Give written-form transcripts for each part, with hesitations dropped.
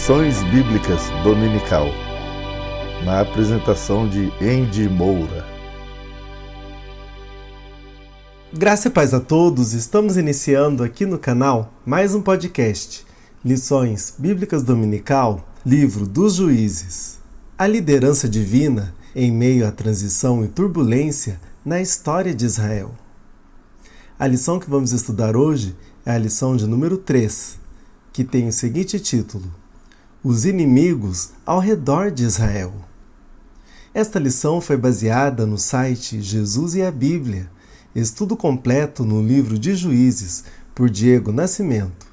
Lições Bíblicas Dominical, na apresentação de Andy Moura. Graça e paz a todos, estamos iniciando aqui no canal mais um podcast, Lições Bíblicas Dominical, Livro dos Juízes. A liderança divina em meio à transição e turbulência na história de Israel. A lição que vamos estudar hoje é a lição de número 3, que tem o seguinte título: Os inimigos ao redor de Israel. Esta lição foi baseada no site Jesus e a Bíblia, estudo completo no livro de Juízes, por Diego Nascimento,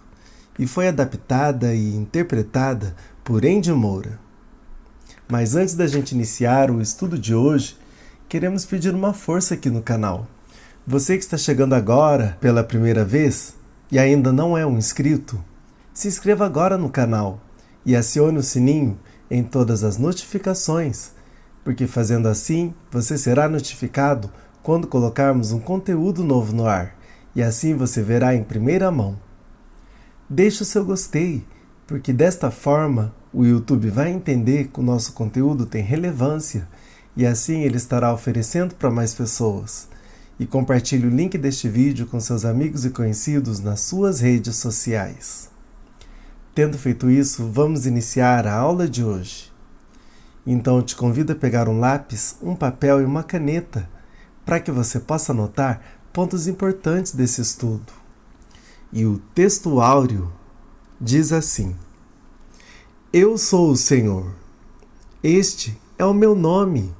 e foi adaptada e interpretada por Andy Moura. Mas antes da gente iniciar o estudo de hoje, queremos pedir uma força aqui no canal. Você que está chegando agora pela primeira vez e ainda não é um inscrito, se inscreva agora no canal e acione o sininho em todas as notificações, porque fazendo assim você será notificado quando colocarmos um conteúdo novo no ar, e assim você verá em primeira mão. Deixe o seu gostei, porque desta forma o YouTube vai entender que o nosso conteúdo tem relevância e assim ele estará oferecendo para mais pessoas. E compartilhe o link deste vídeo com seus amigos e conhecidos nas suas redes sociais. Tendo feito isso, vamos iniciar a aula de hoje. Então eu te convido a pegar um lápis, um papel e uma caneta, para que você possa anotar pontos importantes desse estudo. E o texto áureo diz assim: Eu sou o Senhor. Este é o meu nome.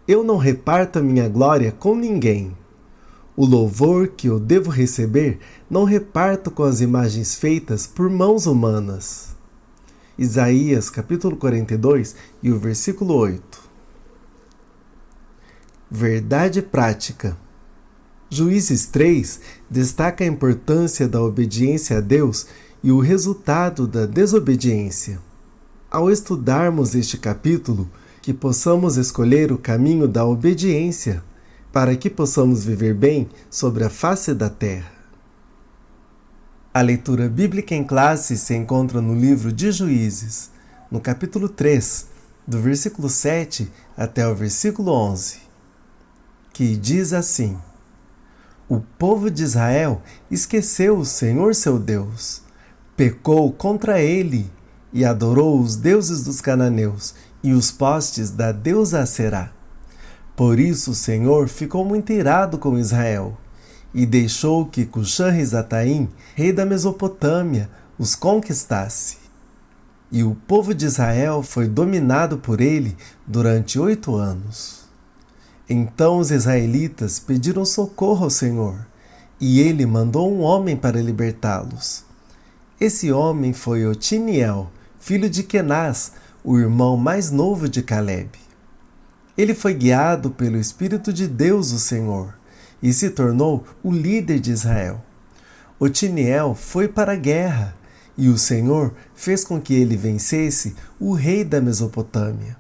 Eu não reparto a minha glória com ninguém. O louvor que eu devo receber não reparto com as imagens feitas por mãos humanas. Isaías capítulo 42 e o versículo 8. Verdade prática. Juízes 3 destaca a importância da obediência a Deus e o resultado da desobediência. Ao estudarmos este capítulo, que possamos escolher o caminho da obediência, para que possamos viver bem sobre a face da terra. A leitura bíblica em classe se encontra no livro de Juízes, no capítulo 3, do versículo 7 até o versículo 11, que diz assim: O povo de Israel esqueceu o Senhor seu Deus, pecou contra ele e adorou os deuses dos cananeus e os postes da deusa Aserá. Por isso o Senhor ficou muito irado com Israel e deixou que Cuxã-Risataim, rei da Mesopotâmia, os conquistasse. E o povo de Israel foi dominado por ele durante 8 anos. Então os israelitas pediram socorro ao Senhor, e ele mandou um homem para libertá-los. Esse homem foi Otiniel, filho de Kenaz, o irmão mais novo de Caleb. Ele foi guiado pelo Espírito de Deus, o Senhor, e se tornou o líder de Israel. Otiniel foi para a guerra, e o Senhor fez com que ele vencesse o rei da Mesopotâmia.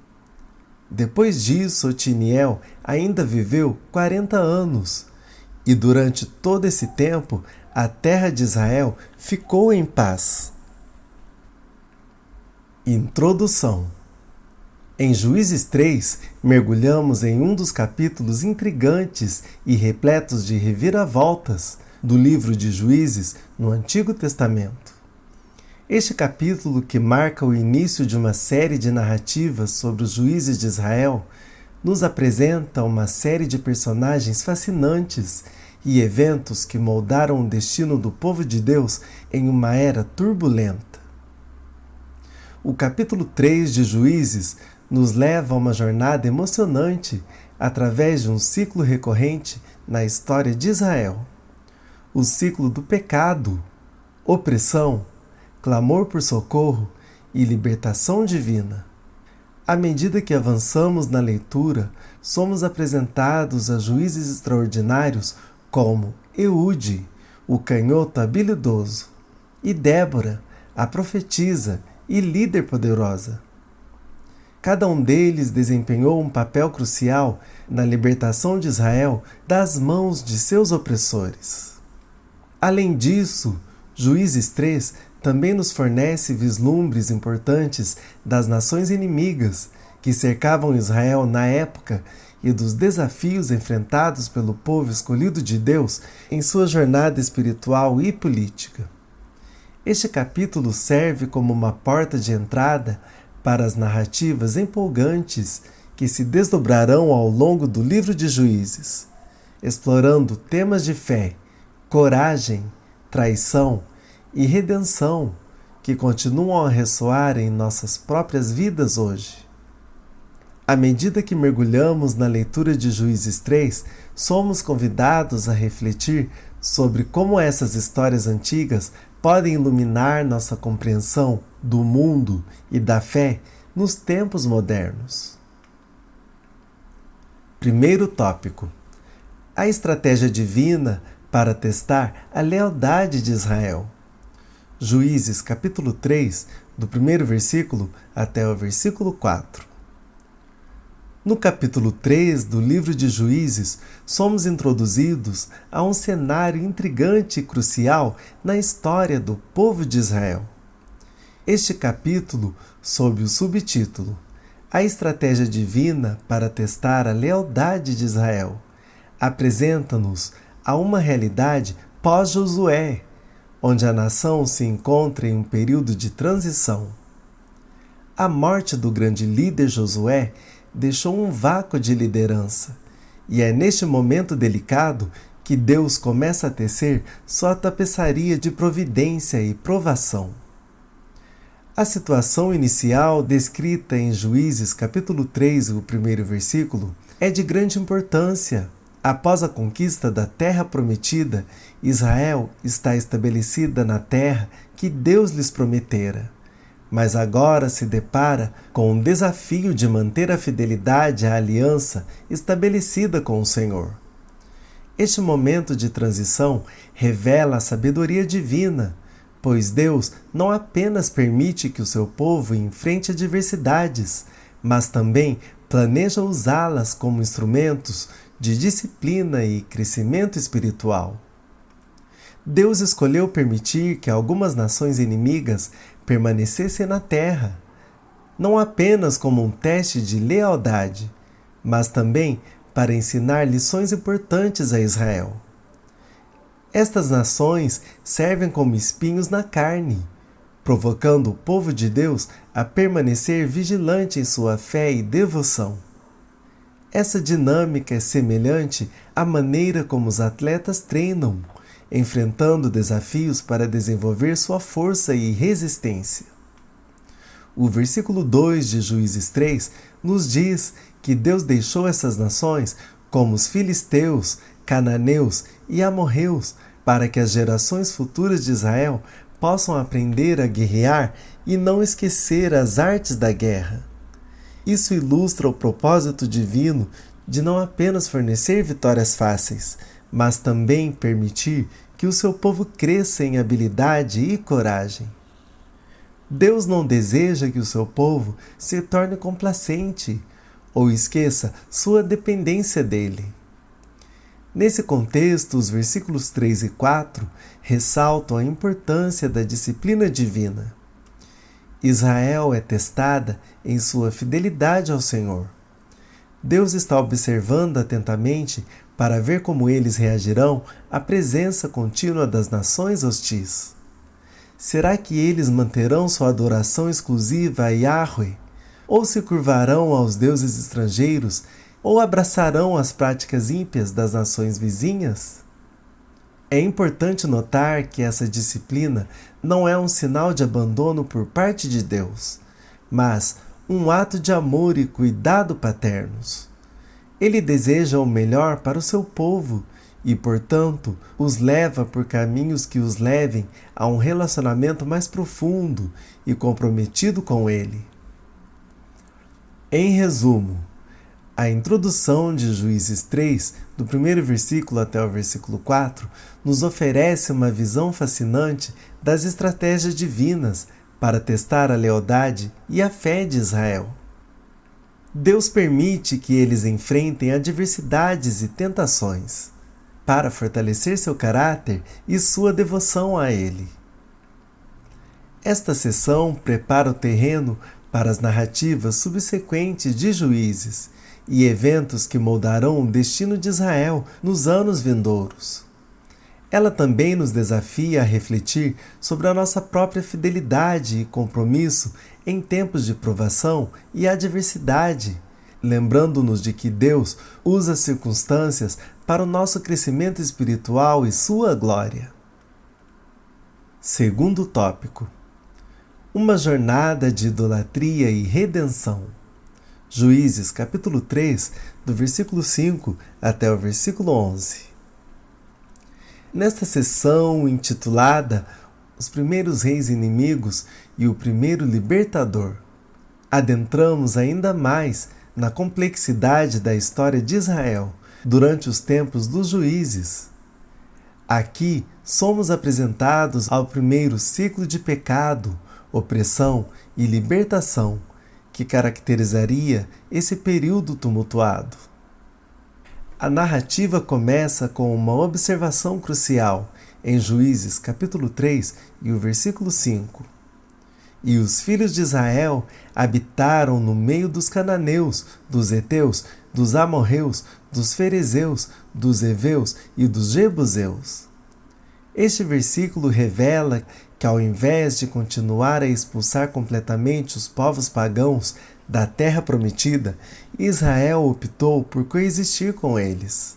Depois disso, Otiniel ainda viveu 40 anos, e durante todo esse tempo, a terra de Israel ficou em paz. Introdução. Em Juízes 3, mergulhamos em um dos capítulos intrigantes e repletos de reviravoltas do livro de Juízes no Antigo Testamento. Este capítulo, que marca o início de uma série de narrativas sobre os juízes de Israel, nos apresenta uma série de personagens fascinantes e eventos que moldaram o destino do povo de Deus em uma era turbulenta. O capítulo 3 de Juízes nos leva a uma jornada emocionante através de um ciclo recorrente na história de Israel. O ciclo do pecado, opressão, clamor por socorro e libertação divina. À medida que avançamos na leitura, somos apresentados a juízes extraordinários como Eude, o canhoto habilidoso, e Débora, a profetisa e líder poderosa. Cada um deles desempenhou um papel crucial na libertação de Israel das mãos de seus opressores. Além disso, Juízes 3 também nos fornece vislumbres importantes das nações inimigas que cercavam Israel na época e dos desafios enfrentados pelo povo escolhido de Deus em sua jornada espiritual e política. Este capítulo serve como uma porta de entrada para as narrativas empolgantes que se desdobrarão ao longo do livro de Juízes, explorando temas de fé, coragem, traição e redenção que continuam a ressoar em nossas próprias vidas hoje. À medida que mergulhamos na leitura de Juízes 3, somos convidados a refletir sobre como essas histórias antigas podem iluminar nossa compreensão do mundo e da fé nos tempos modernos. Primeiro tópico: a estratégia divina para testar a lealdade de Israel. Juízes capítulo 3, do primeiro versículo até o versículo 4. No capítulo 3 do livro de Juízes, somos introduzidos a um cenário intrigante e crucial na história do povo de Israel. Este capítulo, sob o subtítulo A Estratégia Divina para Testar a Lealdade de Israel, apresenta-nos a uma realidade pós-Josué, onde a nação se encontra em um período de transição. A morte do grande líder Josué deixou um vácuo de liderança, e é neste momento delicado que Deus começa a tecer sua tapeçaria de providência e provação. A situação inicial descrita em Juízes capítulo 3, o primeiro versículo, é de grande importância. Após a conquista da terra prometida, Israel está estabelecida na terra que Deus lhes prometera, mas agora se depara com o desafio de manter a fidelidade à aliança estabelecida com o Senhor. Este momento de transição revela a sabedoria divina, pois Deus não apenas permite que o seu povo enfrente adversidades, mas também planeja usá-las como instrumentos de disciplina e crescimento espiritual. Deus escolheu permitir que algumas nações inimigas permanecessem na terra, não apenas como um teste de lealdade, mas também para ensinar lições importantes a Israel. Estas nações servem como espinhos na carne, provocando o povo de Deus a permanecer vigilante em sua fé e devoção. Essa dinâmica é semelhante à maneira como os atletas treinam, enfrentando desafios para desenvolver sua força e resistência. O versículo 2 de Juízes 3 nos diz que Deus deixou essas nações, como os filisteus, cananeus e amorreus, para que as gerações futuras de Israel possam aprender a guerrear e não esquecer as artes da guerra. Isso ilustra o propósito divino de não apenas fornecer vitórias fáceis, mas também permitir que o seu povo cresça em habilidade e coragem. Deus não deseja que o seu povo se torne complacente ou esqueça sua dependência dele. Nesse contexto, os versículos 3 e 4 ressaltam a importância da disciplina divina. Israel é testada em sua fidelidade ao Senhor. Deus está observando atentamente para ver como eles reagirão à presença contínua das nações hostis. Será que eles manterão sua adoração exclusiva a Yahweh? Ou se curvarão aos deuses estrangeiros? Ou abraçarão as práticas ímpias das nações vizinhas? É importante notar que essa disciplina não é um sinal de abandono por parte de Deus, mas um ato de amor e cuidado paternos. Ele deseja o melhor para o seu povo e, portanto, os leva por caminhos que os levem a um relacionamento mais profundo e comprometido com Ele. Em resumo, a introdução de Juízes 3, do primeiro versículo até o versículo 4, nos oferece uma visão fascinante das estratégias divinas para testar a lealdade e a fé de Israel. Deus permite que eles enfrentem adversidades e tentações, para fortalecer seu caráter e sua devoção a Ele. Esta seção prepara o terreno para as narrativas subsequentes de Juízes e eventos que moldarão o destino de Israel nos anos vindouros. Ela também nos desafia a refletir sobre a nossa própria fidelidade e compromisso em tempos de provação e adversidade, lembrando-nos de que Deus usa as circunstâncias para o nosso crescimento espiritual e sua glória. Segundo tópico: uma jornada de idolatria e redenção. Juízes, capítulo 3, do versículo 5 até o versículo 11. Nesta sessão intitulada Os Primeiros Reis Inimigos e o Primeiro Libertador, adentramos ainda mais na complexidade da história de Israel durante os tempos dos juízes. Aqui somos apresentados ao primeiro ciclo de pecado, opressão e libertação que caracterizaria esse período tumultuado. A narrativa começa com uma observação crucial em Juízes capítulo 3 e o versículo 5. E os filhos de Israel habitaram no meio dos cananeus, dos heteus, dos amorreus, dos ferezeus, dos heveus e dos jebuseus. Este versículo revela que, ao invés de continuar a expulsar completamente os povos pagãos da terra prometida, Israel optou por coexistir com eles.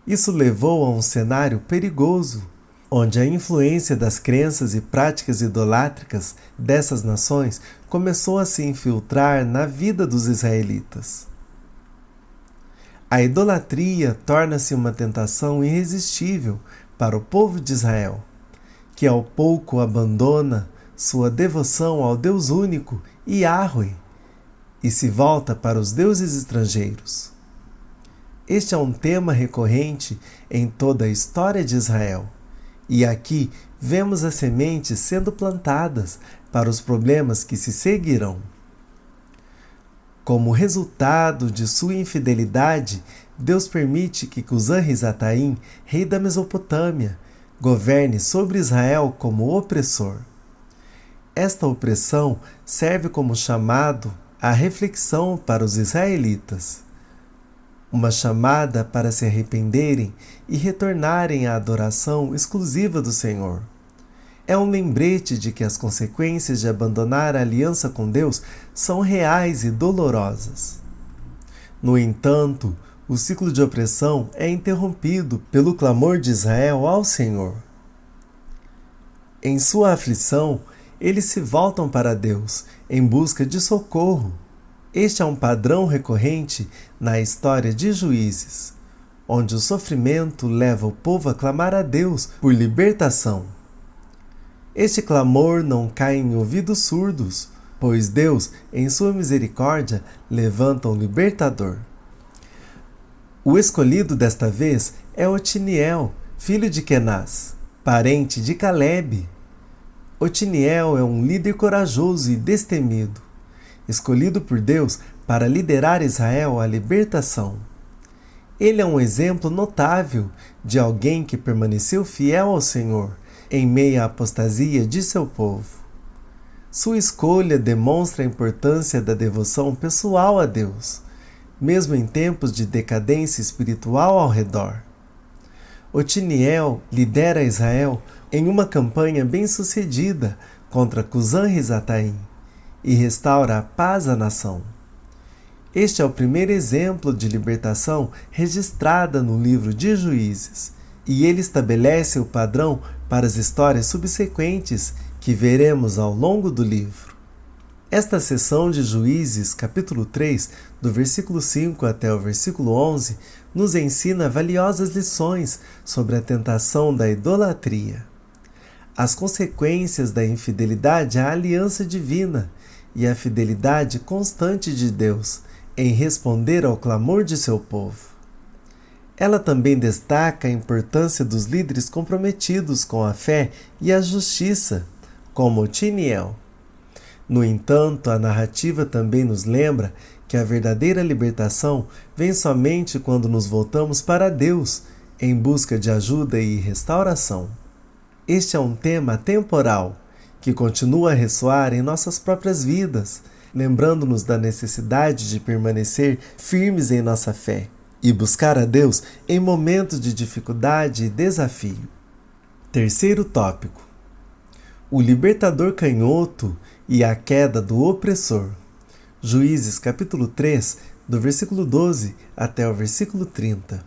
Isso levou a um cenário perigoso, onde a influência das crenças e práticas idolátricas dessas nações começou a se infiltrar na vida dos israelitas. A idolatria torna-se uma tentação irresistível para o povo de Israel, que ao pouco abandona sua devoção ao Deus único, Yahweh, e se volta para os deuses estrangeiros. Este é um tema recorrente em toda a história de Israel, e aqui vemos as sementes sendo plantadas para os problemas que se seguirão. Como resultado de sua infidelidade, Deus permite que Cusã-Risataim, rei da Mesopotâmia, governe sobre Israel como opressor. Esta opressão serve como chamado à reflexão para os israelitas, uma chamada para se arrependerem e retornarem à adoração exclusiva do Senhor. É um lembrete de que as consequências de abandonar a aliança com Deus são reais e dolorosas. No entanto, o ciclo de opressão é interrompido pelo clamor de Israel ao Senhor. Em sua aflição, eles se voltam para Deus em busca de socorro. Este é um padrão recorrente na história de Juízes, onde o sofrimento leva o povo a clamar a Deus por libertação. Este clamor não cai em ouvidos surdos, pois Deus, em sua misericórdia, levanta um libertador. O escolhido desta vez é Otiniel, filho de Kenaz, parente de Calebe. Otiniel é um líder corajoso e destemido, escolhido por Deus para liderar Israel à libertação. Ele é um exemplo notável de alguém que permaneceu fiel ao Senhor em meio à apostasia de seu povo. Sua escolha demonstra a importância da devoção pessoal a Deus, mesmo em tempos de decadência espiritual ao redor. Otiniel lidera Israel em uma campanha bem-sucedida contra Cusã-Risataim e restaura a paz à nação. Este é o primeiro exemplo de libertação registrada no livro de Juízes, e ele estabelece o padrão para as histórias subsequentes que veremos ao longo do livro. Esta seção de Juízes, capítulo 3, do versículo 5 até o versículo 11, nos ensina valiosas lições sobre a tentação da idolatria, as consequências da infidelidade à aliança divina e a fidelidade constante de Deus em responder ao clamor de seu povo. Ela também destaca a importância dos líderes comprometidos com a fé e a justiça, como Otiniel. No entanto, a narrativa também nos lembra que a verdadeira libertação vem somente quando nos voltamos para Deus em busca de ajuda e restauração. Este é um tema temporal que continua a ressoar em nossas próprias vidas, lembrando-nos da necessidade de permanecer firmes em nossa fé e buscar a Deus em momentos de dificuldade e desafio. Terceiro tópico: o libertador canhoto e a queda do opressor. Juízes capítulo 3, do versículo 12 até o versículo 30.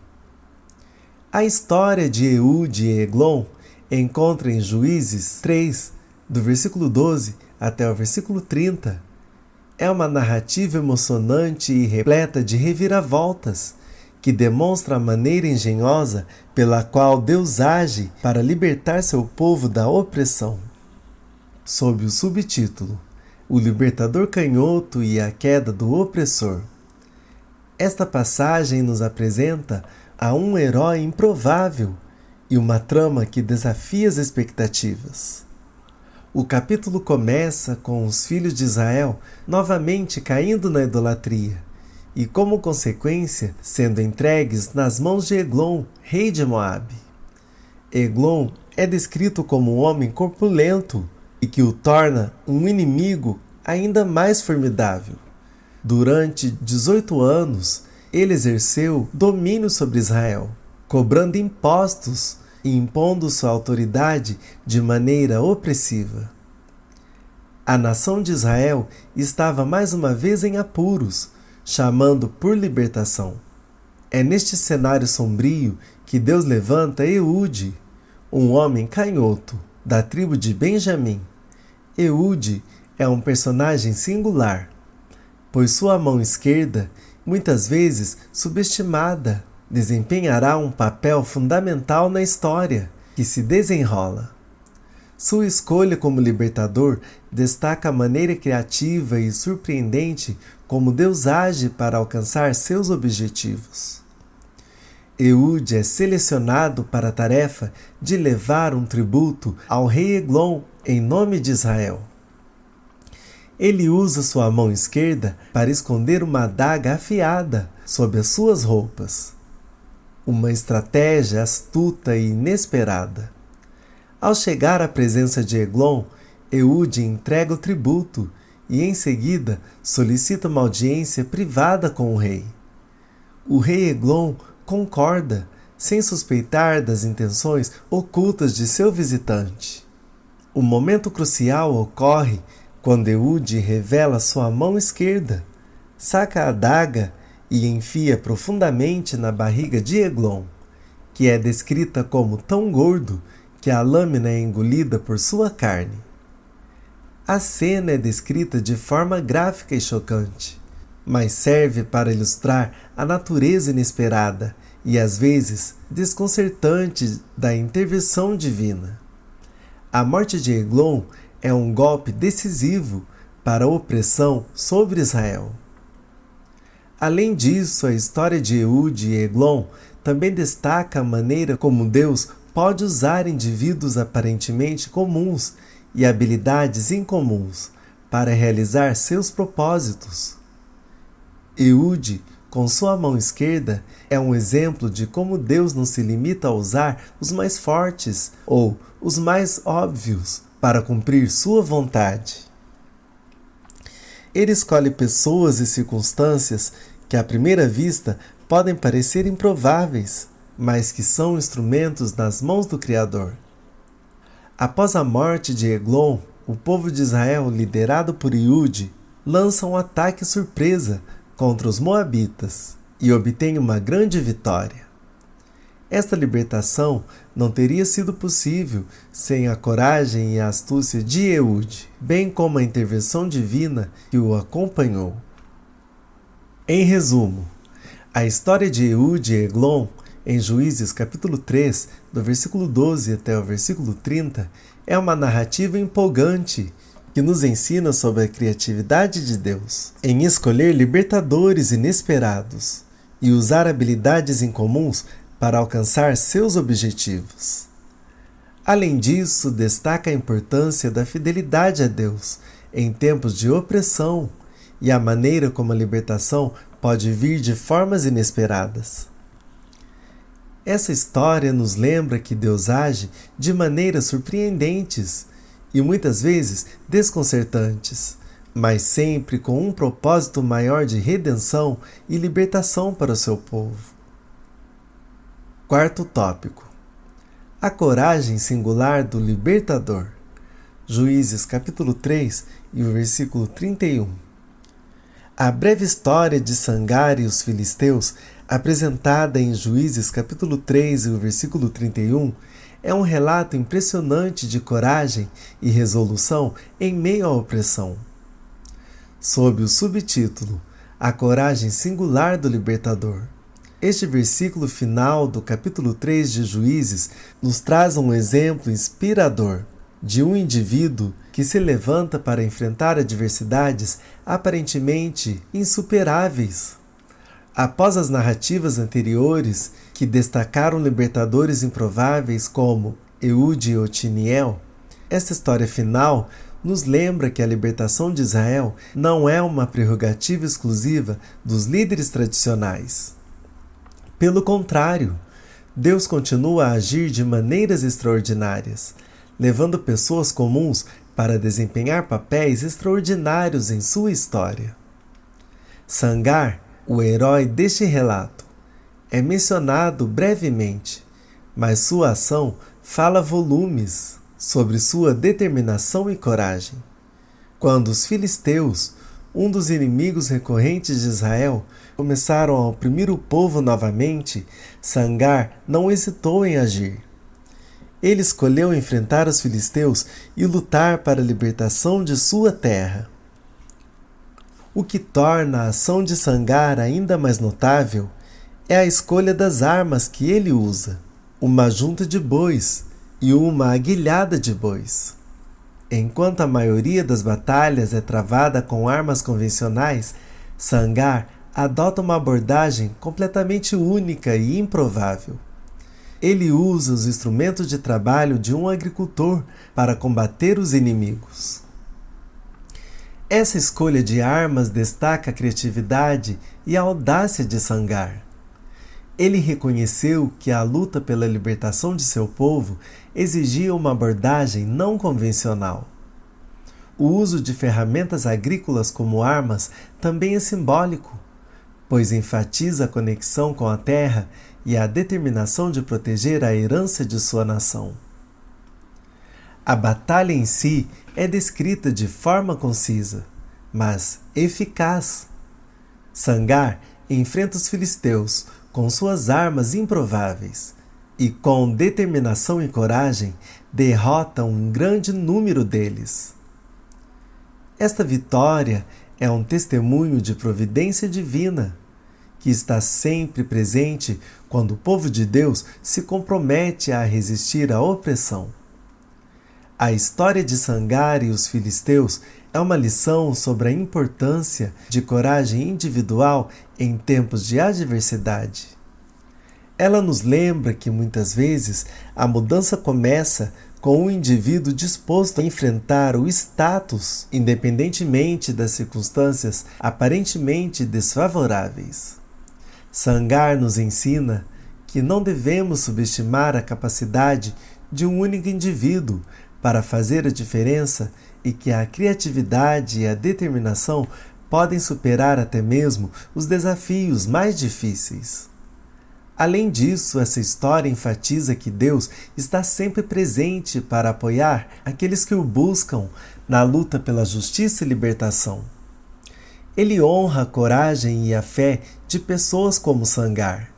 A história de Eude e Eglon encontra em Juízes 3, do versículo 12 até o versículo 30. É uma narrativa emocionante e repleta de reviravoltas, que demonstra a maneira engenhosa pela qual Deus age para libertar seu povo da opressão. Sob o subtítulo: O libertador canhoto e a queda do opressor. Esta passagem nos apresenta a um herói improvável e uma trama que desafia as expectativas. O capítulo começa com os filhos de Israel novamente caindo na idolatria e, como consequência, sendo entregues nas mãos de Eglon, rei de Moabe. Eglon é descrito como um homem corpulento e que o torna um inimigo ainda mais formidável. Durante 18 anos, ele exerceu domínio sobre Israel, cobrando impostos e impondo sua autoridade de maneira opressiva. A nação de Israel estava mais uma vez em apuros, chamando por libertação. É neste cenário sombrio que Deus levanta Eude, um homem canhoto, da tribo de Benjamim. Eude é um personagem singular, pois sua mão esquerda, muitas vezes subestimada, desempenhará um papel fundamental na história que se desenrola. Sua escolha como libertador destaca a maneira criativa e surpreendente como Deus age para alcançar seus objetivos. Eude é selecionado para a tarefa de levar um tributo ao rei Eglon em nome de Israel. Ele usa sua mão esquerda para esconder uma adaga afiada sob as suas roupas. Uma estratégia astuta e inesperada. Ao chegar à presença de Eglon, Eude entrega o tributo e, em seguida, solicita uma audiência privada com o rei. O rei Eglon concorda, sem suspeitar das intenções ocultas de seu visitante. O momento crucial ocorre quando Eude revela sua mão esquerda, saca a adaga e enfia profundamente na barriga de Eglon, que é descrita como tão gordo que a lâmina é engolida por sua carne. A cena é descrita de forma gráfica e chocante, mas serve para ilustrar a natureza inesperada e às vezes desconcertante da intervenção divina. A morte de Eglon é um golpe decisivo para a opressão sobre Israel. Além disso, a história de Eude e Eglon também destaca a maneira como Deus pode usar indivíduos aparentemente comuns e habilidades incomuns para realizar seus propósitos. Eude, com sua mão esquerda, é um exemplo de como Deus não se limita a usar os mais fortes ou os mais óbvios para cumprir sua vontade. Ele escolhe pessoas e circunstâncias que à primeira vista podem parecer improváveis, mas que são instrumentos nas mãos do Criador. Após a morte de Eglon, o povo de Israel, liderado por Eude, lança um ataque surpresa contra os moabitas e obtém uma grande vitória. Esta libertação não teria sido possível sem a coragem e a astúcia de Eude, bem como a intervenção divina que o acompanhou. Em resumo, a história de Eude e Eglon em Juízes capítulo 3, do versículo 12 até o versículo 30, é uma narrativa empolgante que nos ensina sobre a criatividade de Deus em escolher libertadores inesperados e usar habilidades incomuns para alcançar seus objetivos. Além disso, destaca a importância da fidelidade a Deus em tempos de opressão e a maneira como a libertação pode vir de formas inesperadas. Essa história nos lembra que Deus age de maneiras surpreendentes e muitas vezes desconcertantes, mas sempre com um propósito maior de redenção e libertação para o seu povo. Quarto tópico: a coragem singular do libertador. Juízes capítulo 3 e o versículo 31. A breve história de Sangar e os filisteus, apresentada em Juízes capítulo 3 e o versículo 31, é um relato impressionante de coragem e resolução em meio à opressão. Sob o subtítulo A coragem singular do libertador, este versículo final do capítulo 3 de Juízes nos traz um exemplo inspirador de um indivíduo que se levanta para enfrentar adversidades aparentemente insuperáveis. Após as narrativas anteriores, que destacaram libertadores improváveis como Eude e Otiniel, esta história final nos lembra que a libertação de Israel não é uma prerrogativa exclusiva dos líderes tradicionais. Pelo contrário, Deus continua a agir de maneiras extraordinárias, levando pessoas comuns para desempenhar papéis extraordinários em sua história. Sangar, o herói deste relato, é mencionado brevemente, mas sua ação fala volumes sobre sua determinação e coragem. Quando os filisteus, um dos inimigos recorrentes de Israel, começaram a oprimir o povo novamente, Sangar não hesitou em agir. Ele escolheu enfrentar os filisteus e lutar para a libertação de sua terra. O que torna a ação de Sangar ainda mais notável é a escolha das armas que ele usa: uma junta de bois e uma aguilhada de bois. Enquanto a maioria das batalhas é travada com armas convencionais, Sangar adota uma abordagem completamente única e improvável. Ele usa os instrumentos de trabalho de um agricultor para combater os inimigos. Essa escolha de armas destaca a criatividade e a audácia de Sangar. Ele reconheceu que a luta pela libertação de seu povo exigia uma abordagem não convencional. O uso de ferramentas agrícolas como armas também é simbólico, pois enfatiza a conexão com a terra e a determinação de proteger a herança de sua nação. A batalha em si é descrita de forma concisa, mas eficaz. Sangar enfrenta os filisteus com suas armas improváveis e, com determinação e coragem, derrota um grande número deles. Esta vitória é um testemunho de providência divina, que está sempre presente quando o povo de Deus se compromete a resistir à opressão. A história de Sangar e os filisteus é uma lição sobre a importância de coragem individual em tempos de adversidade. Ela nos lembra que muitas vezes a mudança começa com um indivíduo disposto a enfrentar o status, independentemente das circunstâncias aparentemente desfavoráveis. Sangar nos ensina que não devemos subestimar a capacidade de um único indivíduo para fazer a diferença e que a criatividade e a determinação podem superar até mesmo os desafios mais difíceis. Além disso, essa história enfatiza que Deus está sempre presente para apoiar aqueles que o buscam na luta pela justiça e libertação. Ele honra a coragem e a fé de pessoas como Sangar,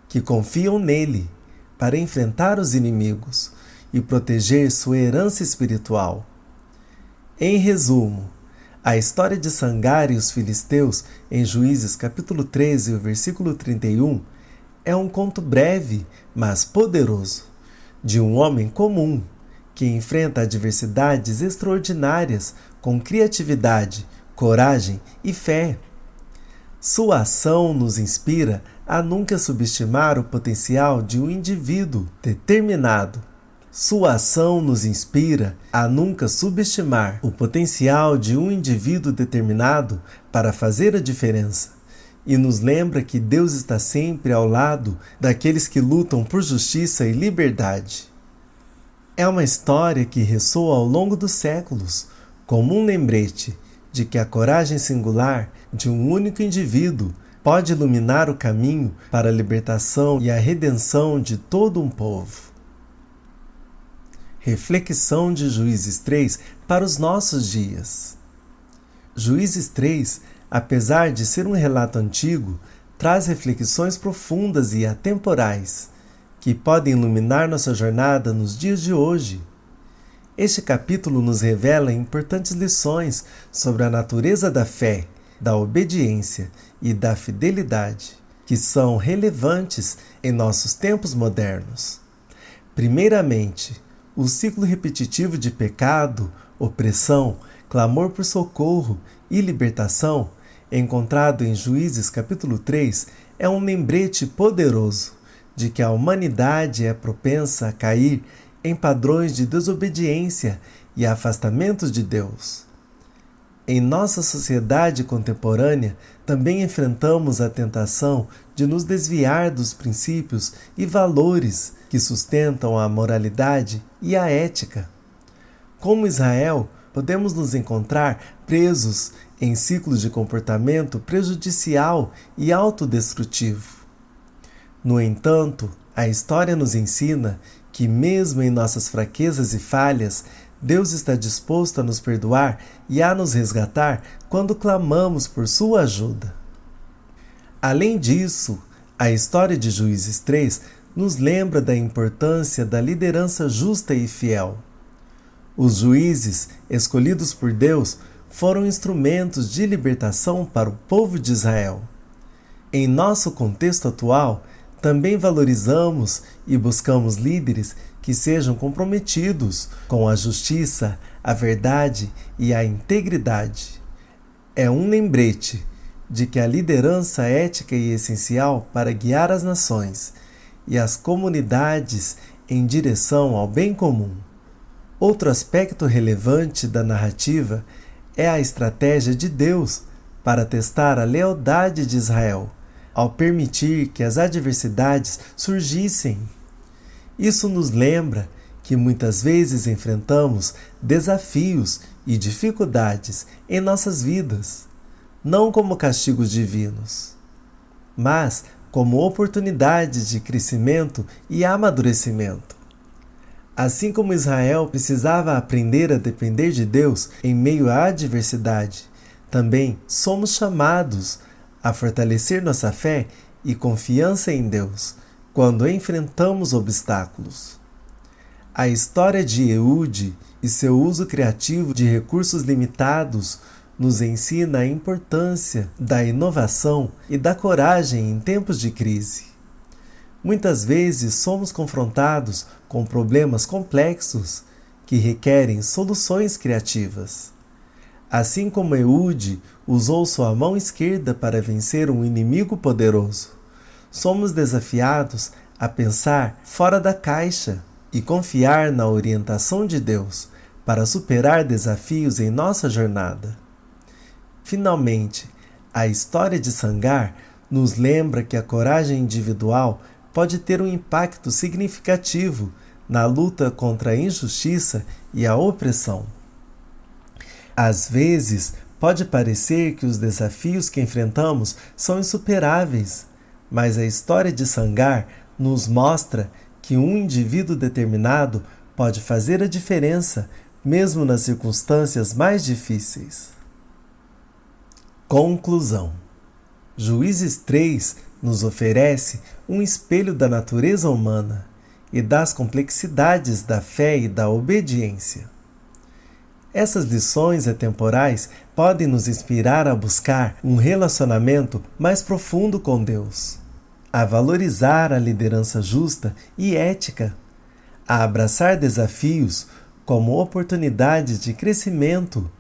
que confiam nele para enfrentar os inimigos e proteger sua herança espiritual. Em resumo, a história de Sangar e os filisteus em Juízes capítulo 13, versículo 31, é um conto breve, mas poderoso, de um homem comum que enfrenta adversidades extraordinárias com criatividade, coragem e fé. Sua ação nos inspira a nunca subestimar o potencial de um indivíduo determinado. Sua ação nos inspira a nunca subestimar o potencial de um indivíduo determinado para fazer a diferença e nos lembra que Deus está sempre ao lado daqueles que lutam por justiça e liberdade. É uma história que ressoa ao longo dos séculos, como um lembrete de que a coragem singular de um único indivíduo pode iluminar o caminho para a libertação e a redenção de todo um povo. Reflexão de Juízes 3 para os nossos dias. Juízes 3, apesar de ser um relato antigo, traz reflexões profundas e atemporais, que podem iluminar nossa jornada nos dias de hoje. Este capítulo nos revela importantes lições sobre a natureza da fé, da obediência e da fidelidade, que são relevantes em nossos tempos modernos. Primeiramente, o ciclo repetitivo de pecado, opressão, clamor por socorro e libertação, encontrado em Juízes capítulo 3, é um lembrete poderoso de que a humanidade é propensa a cair em padrões de desobediência e afastamento de Deus. Em nossa sociedade contemporânea, também enfrentamos a tentação de nos desviar dos princípios e valores que sustentam a moralidade e a ética. Como Israel, podemos nos encontrar presos em ciclos de comportamento prejudicial e autodestrutivo. No entanto, a história nos ensina que, mesmo em nossas fraquezas e falhas, Deus está disposto a nos perdoar e a nos resgatar quando clamamos por sua ajuda. Além disso, a história de Juízes 3 nos lembra da importância da liderança justa e fiel. Os juízes, escolhidos por Deus, foram instrumentos de libertação para o povo de Israel. Em nosso contexto atual, também valorizamos e buscamos líderes que sejam comprometidos com a justiça, a verdade e a integridade. É um lembrete de que a liderança ética é essencial para guiar as nações e as comunidades em direção ao bem comum. Outro aspecto relevante da narrativa é a estratégia de Deus para testar a lealdade de Israel, ao permitir que as adversidades surgissem. Isso nos lembra que muitas vezes enfrentamos desafios e dificuldades em nossas vidas, não como castigos divinos, mas como oportunidades de crescimento e amadurecimento. Assim como Israel precisava aprender a depender de Deus em meio à adversidade, também somos chamados a fortalecer nossa fé e confiança em Deus quando enfrentamos obstáculos. A história de Ehud e seu uso criativo de recursos limitados nos ensina a importância da inovação e da coragem em tempos de crise. Muitas vezes somos confrontados com problemas complexos que requerem soluções criativas. Assim como Ehud usou sua mão esquerda para vencer um inimigo poderoso, somos desafiados a pensar fora da caixa e confiar na orientação de Deus para superar desafios em nossa jornada. Finalmente, a história de Sangar nos lembra que a coragem individual pode ter um impacto significativo na luta contra a injustiça e a opressão. Às vezes, pode parecer que os desafios que enfrentamos são insuperáveis, mas a história de Sangar nos mostra que um indivíduo determinado pode fazer a diferença, mesmo nas circunstâncias mais difíceis. Conclusão. Juízes 3 nos oferece um espelho da natureza humana e das complexidades da fé e da obediência. Essas lições atemporais podem nos inspirar a buscar um relacionamento mais profundo com Deus, a valorizar a liderança justa e ética, a abraçar desafios como oportunidades de crescimento,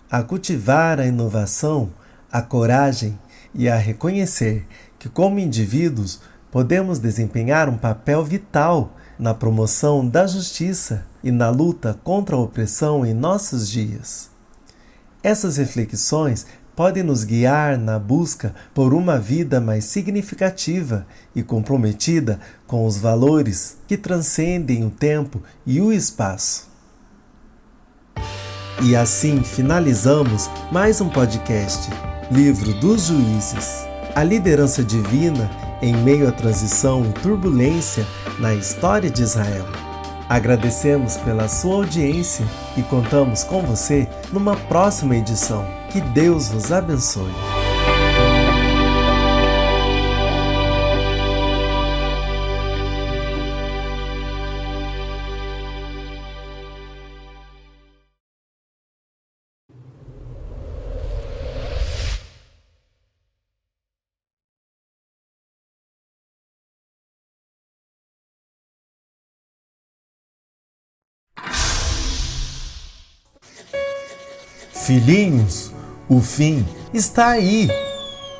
a cultivar a inovação, a coragem e a reconhecer que, como indivíduos, podemos desempenhar um papel vital na promoção da justiça e na luta contra a opressão em nossos dias. Essas reflexões podem nos guiar na busca por uma vida mais significativa e comprometida com os valores que transcendem o tempo e o espaço. E assim finalizamos mais um podcast, Livro dos Juízes, a liderança divina em meio à transição e turbulência na história de Israel. Agradecemos pela sua audiência e contamos com você numa próxima edição. Que Deus vos abençoe. Filhinhos, o fim está aí.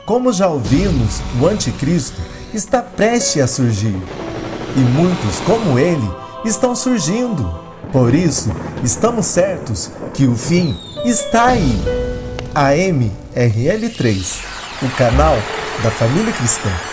Como já ouvimos, o anticristo está prestes a surgir. E muitos como ele estão surgindo. Por isso, estamos certos que o fim está aí. AMRL3, o canal da família cristã.